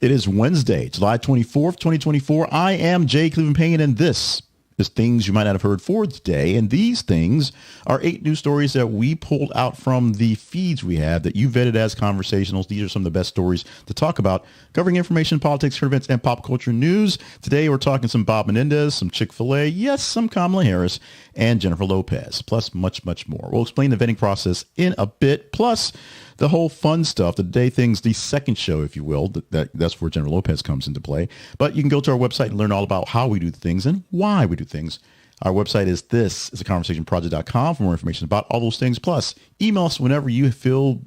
It is Wednesday, July 24th, 2024. I am Jay Cleveland Payne, and this is things you might not have heard for today. And these things are 8 news stories that we pulled out from the feeds we have that you vetted as conversationals. These are some of the best stories to talk about, covering information, politics, current events, and pop culture news. Today, we're talking some Bob Menendez, some Chick-Fil-A, yes, some Kamala Harris, and Jennifer Lopez, plus much, much more. We'll explain the vetting process in a bit, plus the whole fun stuff, the Day Things, the second show, if you will. That's where Jennifer Lopez comes into play. But you can go to our website and learn all about how we do things and why we do things. Our website is thisisaconversationproject.com for more information about all those things. Plus, email us whenever you feel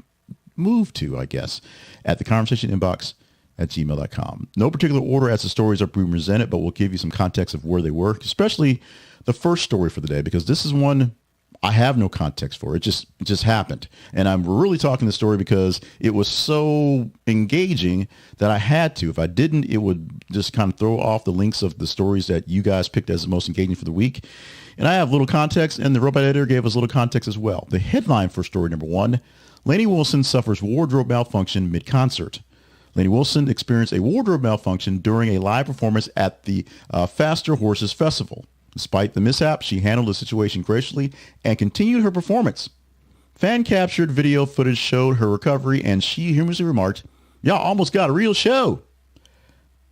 moved to, I guess, at theconversationinbox@gmail.com. No particular order as the stories are being presented, but we'll give you some context of where they were, especially the first story for the day, because this is one I have no context for. It just happened. And I'm really talking the story because it was so engaging that I had to. If I didn't, it would just kind of throw off the links of the stories that you guys picked as the most engaging for the week. And I have little context, and the robot editor gave us little context as well. The headline for story number 1, Lainey Wilson suffers wardrobe malfunction mid-concert. Lainey Wilson experienced a wardrobe malfunction during a live performance at the Faster Horses Festival. Despite the mishap, she handled the situation graciously and continued her performance. Fan-captured video footage showed her recovery, and she humorously remarked, "Y'all almost got a real show."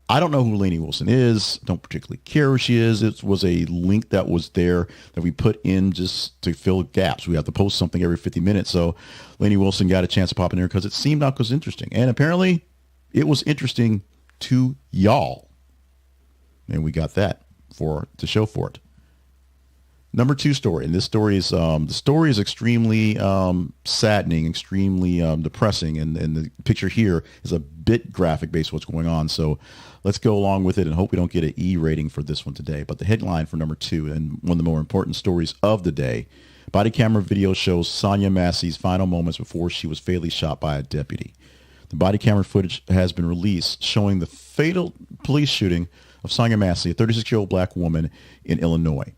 I don't know who Lainey Wilson is. Don't particularly care who she is. It was a link that was there that we put in just to fill gaps. We have to post something every 50 minutes. So Lainey Wilson got a chance to pop in there because it seemed like it was interesting. And apparently it was interesting to y'all. And we got that to show for it. Number 2 story, and this story is the story is extremely saddening, extremely depressing, and the picture here is a bit graphic based on what's going on. So let's go along with it and hope we don't get an E rating for this one today. But the headline for number 2, and one of the more important stories of the day, body camera video shows Sonya Massey's final moments before she was fatally shot by a deputy. The body camera footage has been released showing the fatal police shooting of Sonya Massey, a 36-year-old black woman in Illinois.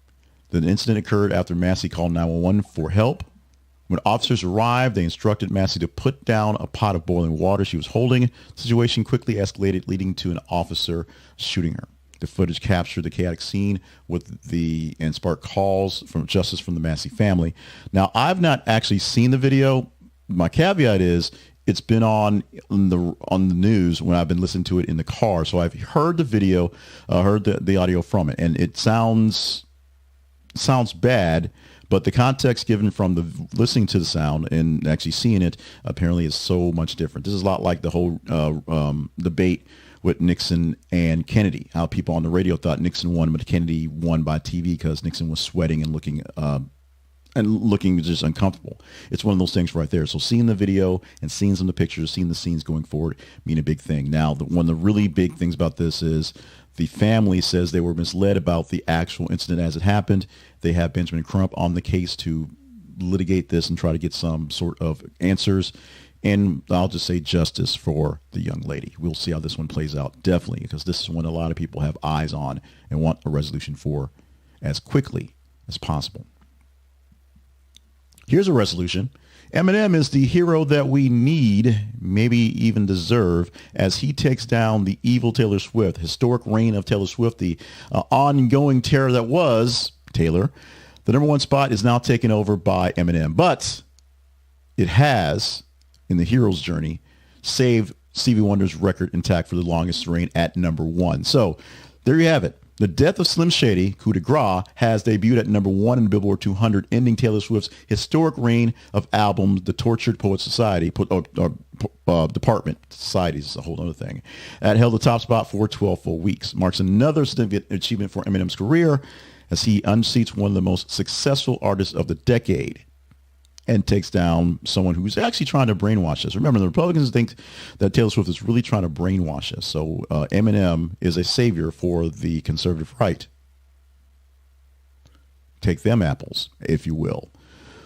The incident occurred after Massey called 911 for help. When officers arrived, they instructed Massey to put down a pot of boiling water she was holding. The situation quickly escalated, leading to an officer shooting her. The footage captured the chaotic scene and sparked calls for justice from the Massey family. Now, I've not actually seen the video. My caveat is it's been on the news when I've been listening to it in the car. So I've heard the video, heard the audio from it, and it sounds bad, but the context given from the listening to the sound and actually seeing it apparently is so much different. This is a lot like the whole debate with Nixon and Kennedy, how people on the radio thought Nixon won, but Kennedy won by TV because Nixon was sweating and looking just uncomfortable. It's one of those things right there. So seeing the video and seeing some of the pictures, seeing the scenes going forward mean a big thing. Now, one of the really big things about this is the family says they were misled about the actual incident as it happened. They have Benjamin Crump on the case to litigate this and try to get some sort of answers. And I'll just say justice for the young lady. We'll see how this one plays out, definitely, because this is one a lot of people have eyes on and want a resolution for as quickly as possible. Here's a resolution. Eminem is the hero that we need, maybe even deserve, as he takes down the evil Taylor Swift. Historic reign of Taylor Swift, the ongoing terror that was Taylor. The number 1 spot is now taken over by Eminem, but it has, in the hero's journey, saved Stevie Wonder's record intact for the longest reign at number 1. So there you have it. The death of Slim Shady, coup de grace, has debuted at number 1 in the Billboard 200, ending Taylor Swift's historic reign of albums. The Tortured Poets Society, Department, Society is a whole other thing, that held the top spot for 12 full weeks. Marks another significant achievement for Eminem's career as he unseats one of the most successful artists of the decade and takes down someone who's actually trying to brainwash us. Remember, the Republicans think that Taylor Swift is really trying to brainwash us. So Eminem is a savior for the conservative right. Take them apples, if you will.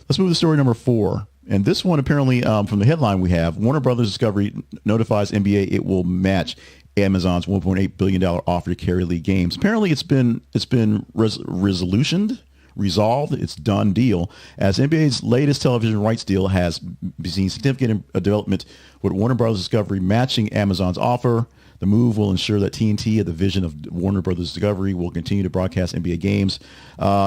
Let's move to story number 4. And this one, apparently, from the headline we have, Warner Brothers Discovery notifies NBA it will match Amazon's $1.8 billion offer to carry league games. Apparently, it's been resolved. It's done deal, as NBA's latest television rights deal has seen significant development with Warner Brothers Discovery matching Amazon's offer. The move will ensure that TNT, a division of Warner Brothers Discovery, will continue to broadcast NBA games.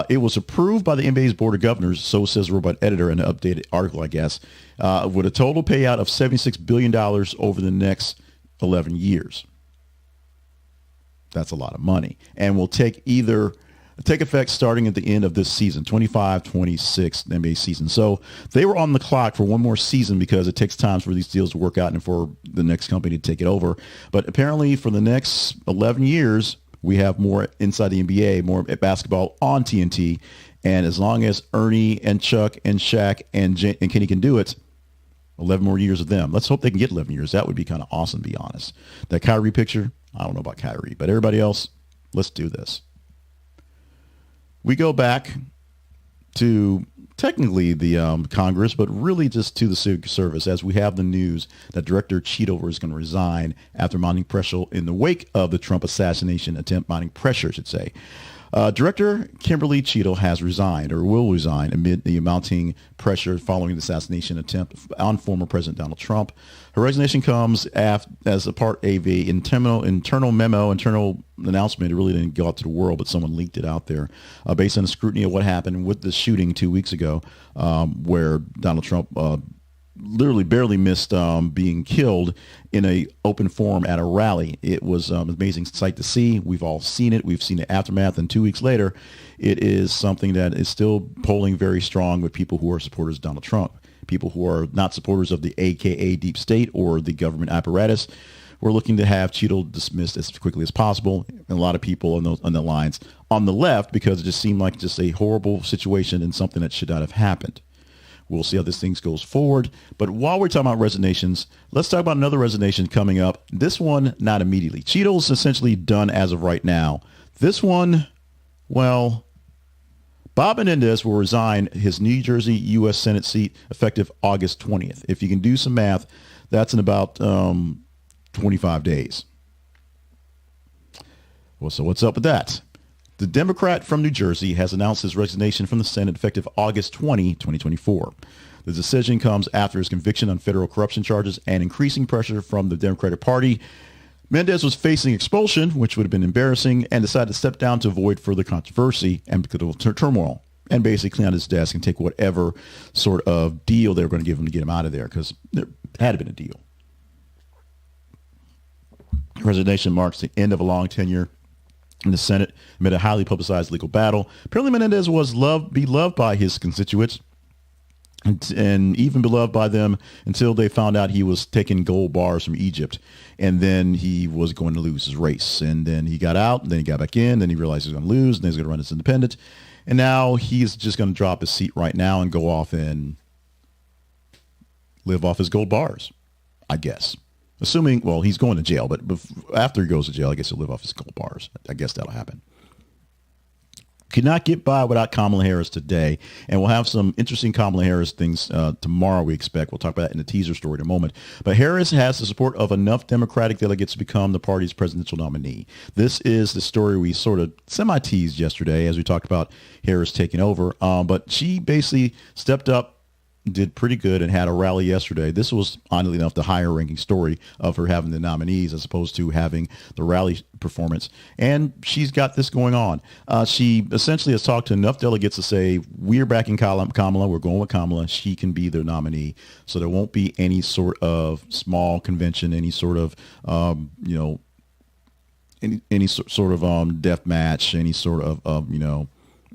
It was approved by the NBA's Board of Governors, so says Robot Editor in an updated article, I guess, with a total payout of $76 billion over the next 11 years. That's a lot of money. And will take effect starting at the end of this season, 25-26 NBA season. So they were on the clock for one more season because it takes time for these deals to work out and for the next company to take it over. But apparently for the next 11 years, we have more inside the NBA, more basketball on TNT. And as long as Ernie and Chuck and Shaq and Kenny can do it, 11 more years of them. Let's hope they can get 11 years. That would be kind of awesome, to be honest. That Kyrie picture, I don't know about Kyrie, but everybody else, let's do this. We go back to technically the Congress, but really just to the Secret Service, as we have the news that Director Cheatle is going to resign after mounting pressure in the wake of the Trump assassination attempt, mounting pressure, I should say. Director Kimberly Cheatle has resigned or will resign amid the mounting pressure following the assassination attempt on former President Donald Trump. Her resignation comes as a part of a internal announcement. It really didn't go out to the world, but someone leaked it out there based on the scrutiny of what happened with the shooting 2 weeks ago, where Donald Trump literally barely missed being killed in a open forum at a rally. It was an amazing sight to see. We've all seen it. We've seen the aftermath. And 2 weeks later, it is something that is still polling very strong with people who are supporters of Donald Trump, people who are not supporters of the AKA deep state or the government apparatus. We're looking to have Cheatle dismissed as quickly as possible. And a lot of people on the lines on the left, because it just seemed like just a horrible situation and something that should not have happened. We'll see how this thing goes forward. But while we're talking about resignations, let's talk about another resignation coming up. This one, not immediately. Cheatle's essentially done as of right now. This one, well, Bob Menendez will resign his New Jersey U.S. Senate seat effective August 20th. If you can do some math, that's in about 25 days. Well, so what's up with that? The Democrat from New Jersey has announced his resignation from the Senate effective August 20, 2024. The decision comes after his conviction on federal corruption charges and increasing pressure from the Democratic Party. Menendez was facing expulsion, which would have been embarrassing, and decided to step down to avoid further controversy and political turmoil, and basically clean out his desk and take whatever sort of deal they were going to give him to get him out of there, because there had been a deal. Resignation marks the end of a long tenure in the Senate amid a highly publicized legal battle. Apparently Menendez was beloved by his constituents and even beloved by them until they found out he was taking gold bars from Egypt. And then he was going to lose his race. And then he got out, and then he got back in, then he realized he was going to lose, and then he's going to run as independent. And now he's just going to drop his seat right now and go off and live off his gold bars, I guess. Assuming, well, he's going to jail, but after he goes to jail, I guess he'll live off his gold bars. I guess that'll happen. Could not get by without Kamala Harris today, and we'll have some interesting Kamala Harris things tomorrow, we expect. We'll talk about that in the teaser story in a moment. But Harris has the support of enough Democratic delegates to become the party's presidential nominee. This is the story we sort of semi-teased yesterday as we talked about Harris taking over, but she basically stepped up, did pretty good, and had a rally yesterday. This was, oddly enough, the higher ranking story of her having the nominees as opposed to having the rally performance. And she's got this going on. She essentially has talked to enough delegates to say, we're backing Kamala. We're going with Kamala. She can be their nominee. So there won't be any sort of small convention, any sort of, any sort of death match, any sort of,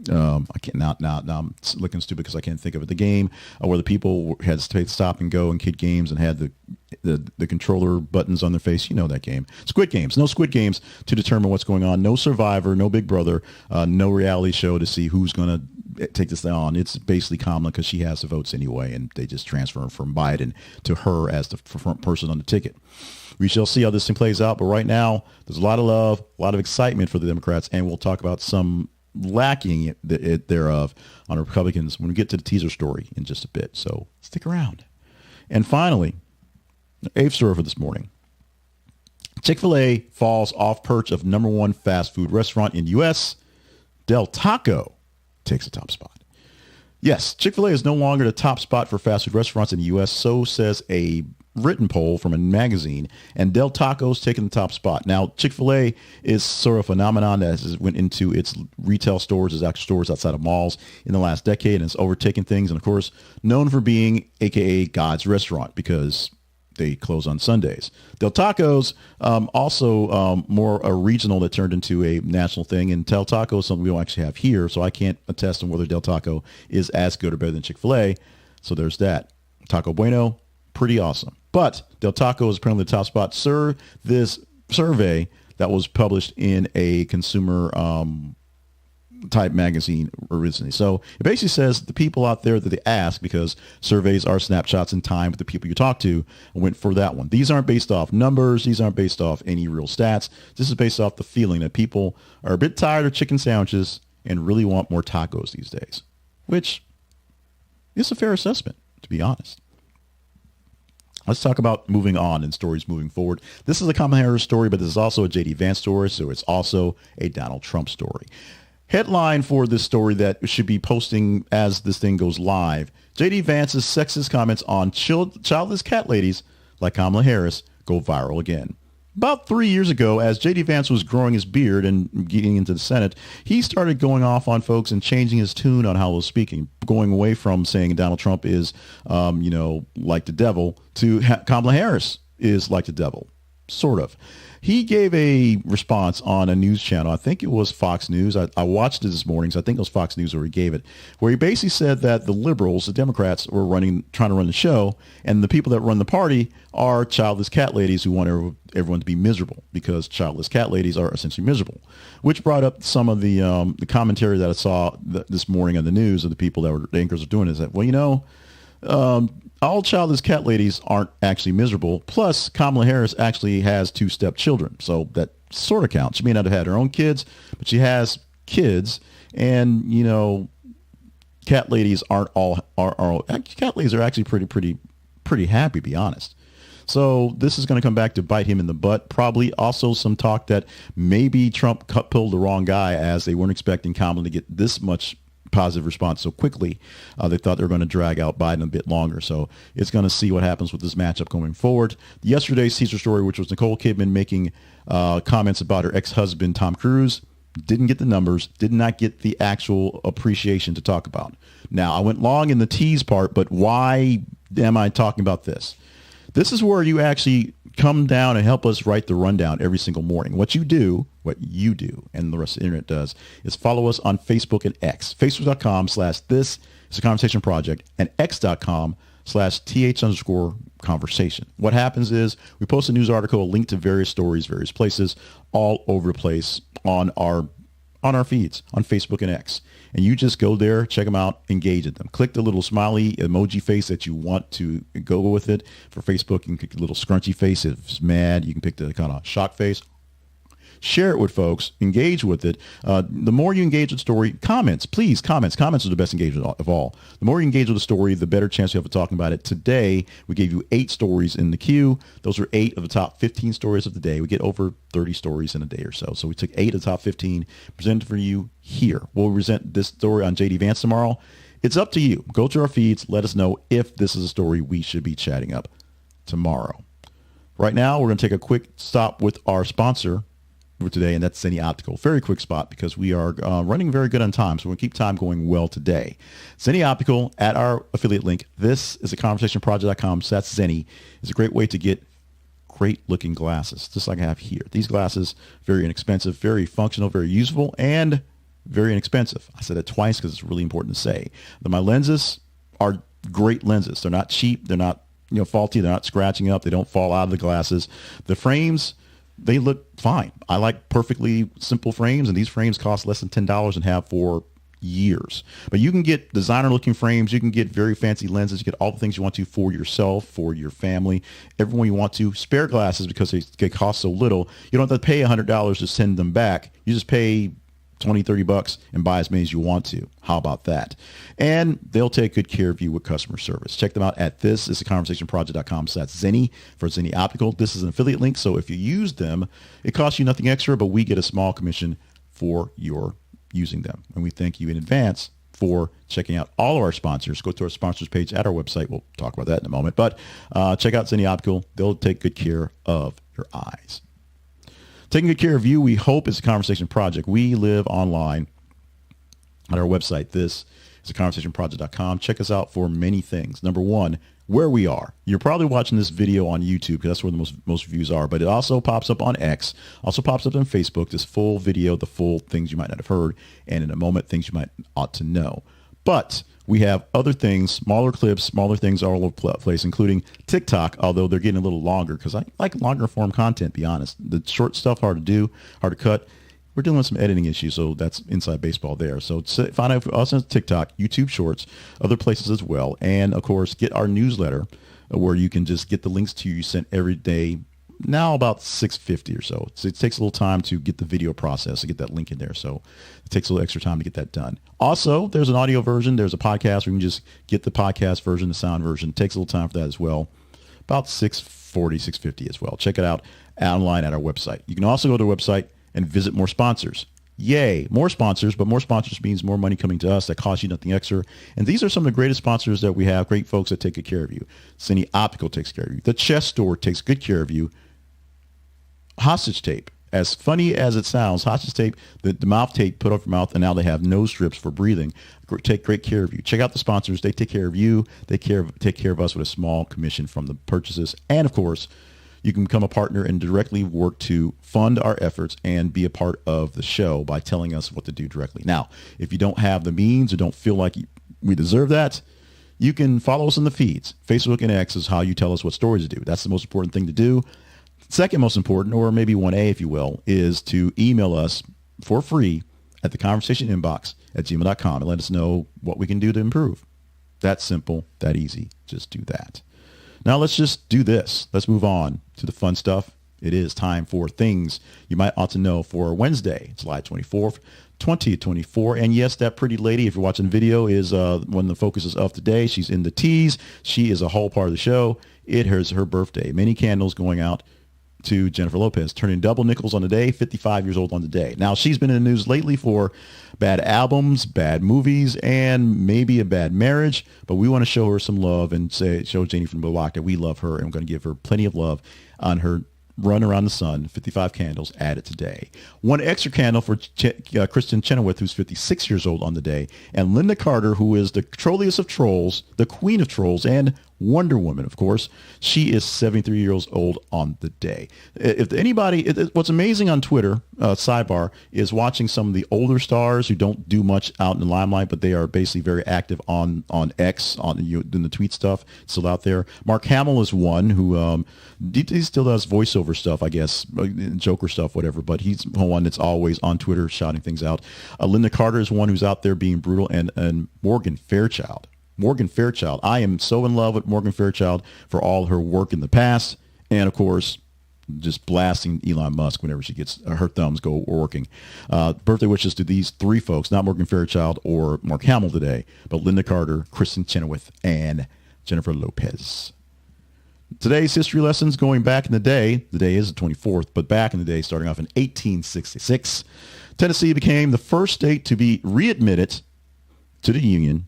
I can't now I'm looking stupid because I can't think of it. The game where the people had to stop and go in kid games and had the controller buttons on their face. You know that game. Squid Games. No Squid Games to determine what's going on. No Survivor. No Big Brother. No reality show to see who's going to take this on. It's basically Kamala because she has the votes anyway, and they just transfer from Biden to her as the front person on the ticket. We shall see how this thing plays out. But right now, there's a lot of love, a lot of excitement for the Democrats, and we'll talk about some lacking thereof on Republicans when we get to the teaser story in just a bit. So stick around. And finally, the eighth story for this morning. Chick-Fil-A falls off perch of number one fast food restaurant in U.S. Del Taco takes the top spot. Yes, Chick-fil-A is no longer the top spot for fast food restaurants in the U.S., so says a written poll from a magazine, and Del Taco's taking the top spot. Now, Chick-fil-A is sort of a phenomenon that has went into its retail stores, its actual stores outside of malls in the last decade, and it's overtaken things. And of course, known for being AKA God's restaurant because they close on Sundays. Del Taco's also more a regional that turned into a national thing, and Del Taco is something we don't actually have here, so I can't attest on whether Del Taco is as good or better than Chick-fil-A. So there's that. Taco Bueno, pretty awesome. But Del Taco is apparently the top spot. Sir, this survey that was published in a consumer type magazine originally. So it basically says the people out there that they ask, because surveys are snapshots in time with the people you talk to, went for that one. These aren't based off numbers. These aren't based off any real stats. This is based off the feeling that people are a bit tired of chicken sandwiches and really want more tacos these days, which is a fair assessment, to be honest. Let's talk about moving on and stories moving forward. This is a Kamala Harris story, but this is also a J.D. Vance story, so it's also a Donald Trump story. Headline for this story that should be posting as this thing goes live: J.D. Vance's sexist comments on childless cat ladies like Kamala Harris go viral again. About 3 years ago, as J.D. Vance was growing his beard and getting into the Senate, he started going off on folks and changing his tune on how he was speaking, going away from saying Donald Trump is, like the devil, to Kamala Harris is like the devil, sort of. He gave a response on a news channel. I think it was Fox News. I watched it this morning, so I think it was Fox News where he gave it, where he basically said that the liberals, the Democrats, were trying to run the show, and the people that run the party are childless cat ladies who want everyone to be miserable, because childless cat ladies are essentially miserable, which brought up some of the commentary that I saw this morning on the news of the people that were the anchors are doing, is that, all childless cat ladies aren't actually miserable. Plus, Kamala Harris actually has 2 stepchildren, so that sort of counts. She may not have had her own kids, but she has kids, and cat ladies aren't all cat ladies are actually pretty happy, to be honest. So this is going to come back to bite him in the butt. Probably also some talk that maybe Trump pulled the wrong guy, as they weren't expecting Kamala to get this much positive response so quickly. They thought they were going to drag out Biden a bit longer. So it's going to see what happens with this matchup going forward. Yesterday's teaser story, which was Nicole Kidman making comments about her ex-husband, Tom Cruise, didn't get the numbers, did not get the actual appreciation to talk about. Now, I went long in the tease part, but why am I talking about this? This is where you actually come down and help us write the rundown every single morning. What you do, and the rest of the internet does, is follow us on Facebook and X. Facebook.com/this is a conversation project, and X.com/th_conversation. What happens is we post a news article, a link to various stories, various places, all over the place on our feeds on Facebook and X. And you just go there, check them out, engage in them. Click the little smiley emoji face that you want to go with it. For Facebook, you can click the little scrunchy face. If it's mad, you can pick the kind of shock face. Share it with folks. Engage with it. The more you engage with the story, comments, please, comments. Comments are the best engagement of all. The more you engage with the story, the better chance you have of talking about it. Today, we gave you 8 stories in the queue. Those are 8 of the top 15 stories of the day. We get over 30 stories in a day or so. So we took 8 of the top 15, presented for you here. We'll present this story on J.D. Vance tomorrow. It's up to you. Go to our feeds. Let us know if this is a story we should be chatting up tomorrow. Right now, we're going to take a quick stop with our sponsor for today, and that's Zenni Optical. Very quick spot because we are running very good on time, so we'll keep time going well today. Zenni Optical, at our affiliate link, this is a conversationproject.com, so that's Zenni. It's a great way to get great looking glasses, just like I have here. These glasses, very inexpensive, very functional, very useful, and very inexpensive. I said that twice because it's really important to say. My lenses are great lenses. They're not cheap. They're not faulty. They're not scratching up. They don't fall out of the glasses. The frames, they look fine. I like perfectly simple frames, and these frames cost less than $10 and have for years. But you can get designer looking frames. You can get very fancy lenses. You get all the things you want to for yourself, for your family, everyone you want to. Spare glasses, because they cost so little. You don't have to pay $100 to send them back. You just pay $20-$30 and buy as many as you want to. How about that? And they'll take good care of you with customer service. Check them out at thisistheconversationproject.com/Zenni for Zenni Optical. This is an affiliate link, so if you use them, it costs you nothing extra, but we get a small commission for your using them. And we thank you in advance for checking out all of our sponsors. Go to our sponsors page at our website. We'll talk about that in a moment. But check out Zenni Optical. They'll take good care of your eyes. Taking good care of you, we hope, is a conversation project. We live online at our website. This is theconversationproject.com. Check us out for many things. Number one, where we are. You're probably watching this video on YouTube because that's where the most views are, but it also pops up on X, also pops up on Facebook, this full video, the full things you might not have heard, and in a moment, things you might ought to know. But we have other things, smaller clips, smaller things all over the place, including TikTok, although they're getting a little longer because I like longer form content, be honest. The short stuff, hard to do, hard to cut. We're dealing with some editing issues, so that's inside baseball there. So find out us on TikTok, YouTube Shorts, other places as well. And, of course, get our newsletter where you can just get the links to you sent every day, now about 6:50 or so. So it takes a little time to get the video process, to get that link in there. So it takes a little extra time to get that done. Also, there's an audio version. There's a podcast where you can just get the podcast version, the sound version. It takes a little time for that as well. About 6:40, 6:50 as well. Check it out online at our website. You can also go to our website and visit more sponsors. Yay, more sponsors, but more sponsors means more money coming to us that costs you nothing extra. And these are some of the greatest sponsors that we have, great folks that take good care of you. Zenni Optical takes care of you. The Chest Store takes good care of you. Hostage tape, as funny as it sounds, hostage tape, the mouth tape put off your mouth, and now they have nose strips for breathing. Take great care of you. Check out the sponsors. They take care of you. They take care of us with a small commission from the purchases. And, of course, you can become a partner and directly work to fund our efforts and be a part of the show by telling us what to do directly. Now, if you don't have the means or don't feel like we deserve that, you can follow us in the feeds. Facebook and X is how you tell us what stories to do. That's the most important thing to do. Second most important, or maybe 1A, if you will, is to email us for free at theconversationinbox@gmail.com and let us know what we can do to improve. That simple, that easy. Just do that. Now let's just do this. Let's move on to the fun stuff. It is time for things you might ought to know for Wednesday, July 24th, 2024. And yes, that pretty lady, if you're watching the video, is one of the focuses of today. She's in the tease. She is a whole part of the show. It is her birthday. Many candles going out to Jennifer Lopez, turning double nickels on the day, 55 years old on the day. Now, she's been in the news lately for bad albums, bad movies, and maybe a bad marriage, but we want to show her some love and show Janie from the Block that we love her, and we're going to give her plenty of love on her run around the sun. 55 candles added today. One extra candle for Kristin Chenoweth, who's 56 years old on the day, and Lynda Carter, who is the trolliest of trolls, the queen of trolls, and Wonder Woman, of course. She is 73 years old on the day. If anybody, what's amazing on Twitter, sidebar, is watching some of the older stars who don't do much out in the limelight, but they are basically very active on X, in the tweet stuff. It's still out there. Mark Hamill is one who he still does voiceover stuff, I guess, Joker stuff, whatever, but he's one that's always on Twitter shouting things out. Lynda Carter is one who's out there being brutal, and Morgan Fairchild. I am so in love with Morgan Fairchild for all her work in the past. And, of course, just blasting Elon Musk whenever she gets her thumbs go working. Birthday wishes to these three folks, not Morgan Fairchild or Mark Hamill today, but Lynda Carter, Kristin Chenoweth, and Jennifer Lopez. Today's history lessons going back in the day is the 24th, but back in the day, starting off in 1866, Tennessee became the first state to be readmitted to the Union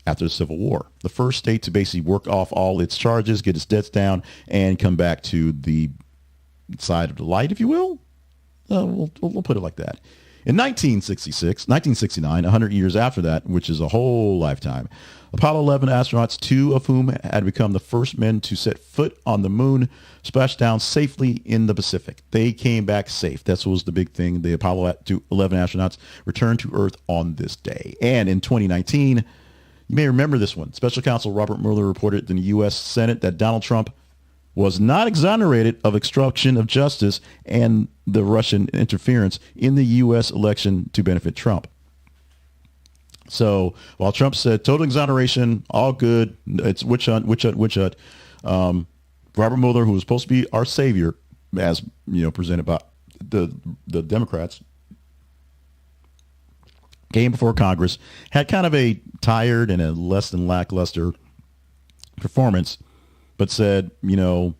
after the Civil War. The first state to basically work off all its charges, get its debts down, and come back to the side of the light, if you will. We'll put it like that. In 1969, 100 years after that, which is a whole lifetime, Apollo 11 astronauts, two of whom had become the first men to set foot on the moon, splashed down safely in the Pacific. They came back safe. That was the big thing. The Apollo 11 astronauts returned to Earth on this day. And in 2019, you may remember this one. Special counsel Robert Mueller reported in the U.S. Senate that Donald Trump was not exonerated of obstruction of justice and the Russian interference in the U.S. election to benefit Trump. So while Trump said total exoneration, all good, it's witch hunt. Robert Mueller, who was supposed to be our savior, as presented by the Democrats, came before Congress, had kind of a tired and a less than lackluster performance, but said, the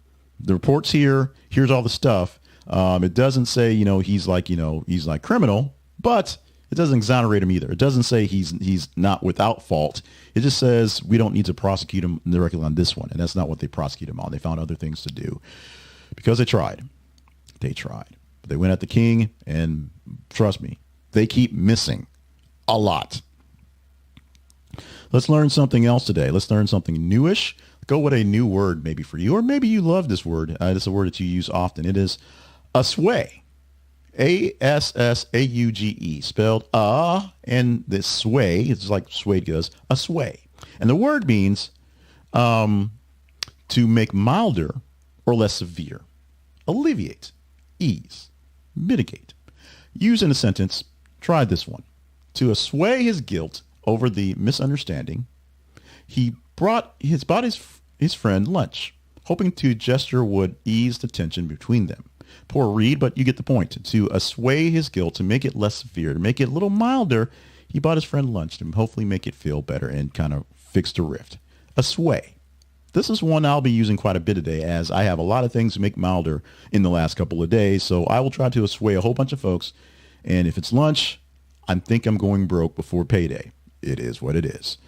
report's here. Here's all the stuff. It doesn't say, he's like criminal, but It doesn't exonerate him either. It doesn't say he's not without fault. It just says we don't need to prosecute him directly on this one. And that's not what they prosecute him on. They found other things to do because they tried. They tried. But they went at the king, and trust me, they keep missing a lot. Let's learn something else today. Let's learn something newish. Go with a new word maybe for you, or maybe you love this word. It's a word that you use often. It is assuage. Assauge, spelled and this sway, it's like suede goes, assuage. And the word means to make milder or less severe, alleviate, ease, mitigate. Use in a sentence, try this one. To assuage his guilt over the misunderstanding, he bought his friend lunch, hoping the gesture would ease the tension between them. Poor read, but you get the point. To assuage his guilt, to make it less severe, to make it a little milder, he bought his friend lunch to hopefully make it feel better and kind of fix the rift. Assuage. This is one I'll be using quite a bit today, as I have a lot of things to make milder in the last couple of days. So I will try to assuage a whole bunch of folks. And if it's lunch, I think I'm going broke before payday. It is what it is.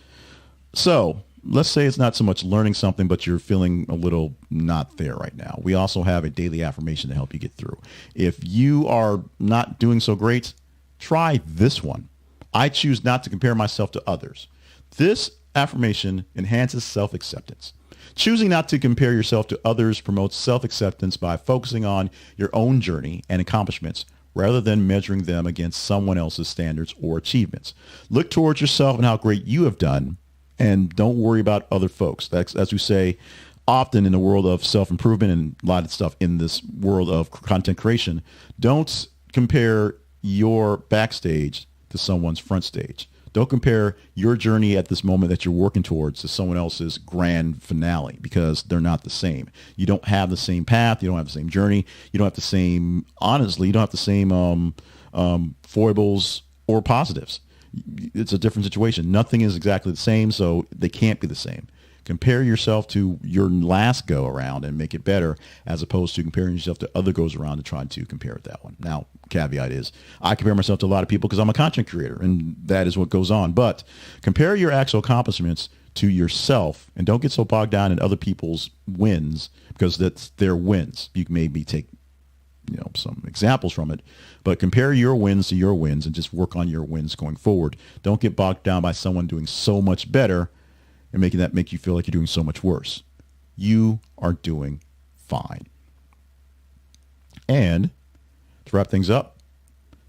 So let's say it's not so much learning something, but you're feeling a little not there right now. We also have a daily affirmation to help you get through. If you are not doing so great, try this one. I choose not to compare myself to others. This affirmation enhances self-acceptance. Choosing not to compare yourself to others promotes self-acceptance by focusing on your own journey and accomplishments rather than measuring them against someone else's standards or achievements. Look towards yourself and how great you have done, and don't worry about other folks. That's, as we say often in the world of self-improvement and a lot of stuff in this world of content creation, don't compare your backstage to someone's front stage. Don't compare your journey at this moment that you're working towards to someone else's grand finale, because they're not the same. You don't have the same path. You don't have the same journey. You don't have the same, honestly, you don't have the same foibles or positives. It's a different situation. Nothing is exactly the same, so they can't be the same. Compare yourself to your last go around and make it better, as opposed to comparing yourself to other goes around and trying to compare it that one. Now, caveat is I compare myself to a lot of people because I'm a content creator, and that is what goes on. But compare your actual accomplishments to yourself, and don't get so bogged down in other people's wins, because that's their wins. You can maybe take some examples from it, but compare your wins to your wins and just work on your wins going forward. Don't get bogged down by someone doing so much better and making that make you feel like you're doing so much worse. You are doing fine. And to wrap things up,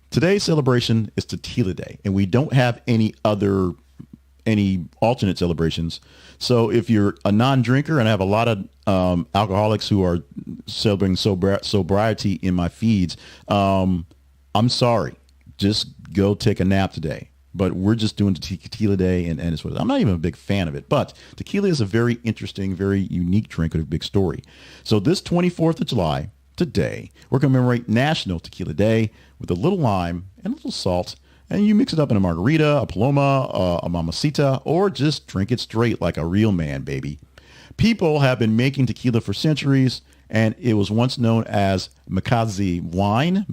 today's celebration is Tequila Day, and we don't have any alternate celebrations. So if you're a non-drinker, and I have a lot of alcoholics who are celebrating sobriety in my feeds, I'm sorry. Just go take a nap today. But we're just doing Tequila Day, and it's what I'm not even a big fan of it. But tequila is a very interesting, very unique drink with a big story. So this 24th of July, today, we're going to commemorate National Tequila Day with a little lime and a little salt. And you mix it up in a margarita, a paloma, a mamacita, or just drink it straight like a real man, baby. People have been making tequila for centuries, and it was once known as Macal's wine.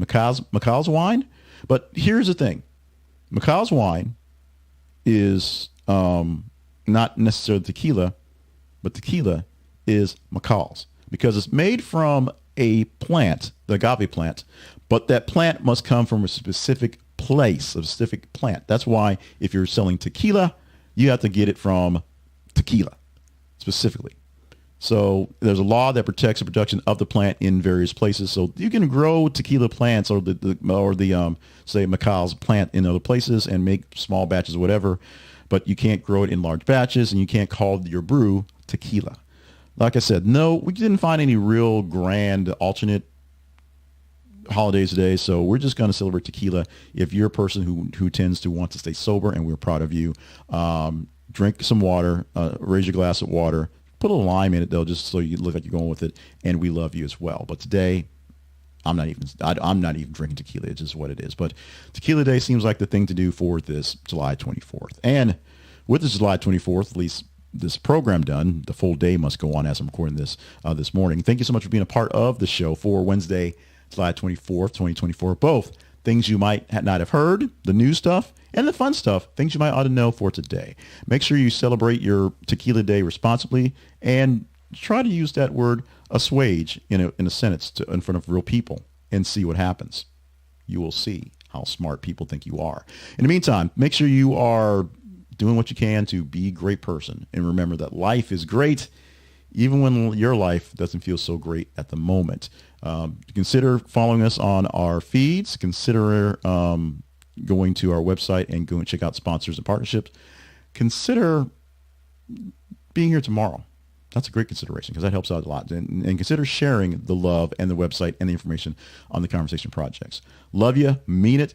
But here's the thing. Macal's wine is not necessarily tequila, but tequila is Macal's, because it's made from a plant, the agave plant, but that plant must come from a specific place, a specific plant. That's why if you're selling tequila, you have to get it from tequila specifically. So there's a law that protects the production of the plant in various places. So you can grow tequila plants or the say Macal's plant in other places and make small batches or whatever, but you can't grow it in large batches, and you can't call your brew tequila. Like I said, no, we didn't find any real grand alternate holidays today, so we're just going to celebrate tequila. If you're a person who tends to want to stay sober, and we're proud of you, drink some water, raise your glass of water, put a little lime in it though, just so you look like you're going with it, and we love you as well. But today, I'm not even drinking tequila. It's just what it is. But Tequila Day seems like the thing to do for this July 24th. And with this July 24th, at least this program done, the full day must go on as I'm recording this this morning. Thank you so much for being a part of the show for Wednesday, July 24th, 2024. Both things you might not have heard, the new stuff, and the fun stuff, things you might ought to know for today. Make sure you celebrate your tequila day responsibly and try to use that word assuage in a sentence in front of real people and see what happens. You will see how smart people think you are. In the meantime, make sure you are doing what you can to be a great person. And remember that life is great, even when your life doesn't feel so great at the moment. Consider following us on our feeds. Consider going to our website and go and check out sponsors and partnerships. Consider being here tomorrow. That's a great consideration because that helps out a lot. And consider sharing the love and the website and the information on the Conversation Projects. Love you. Mean it.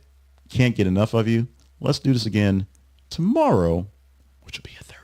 Can't get enough of you. Let's do this again tomorrow, which will be a Thursday.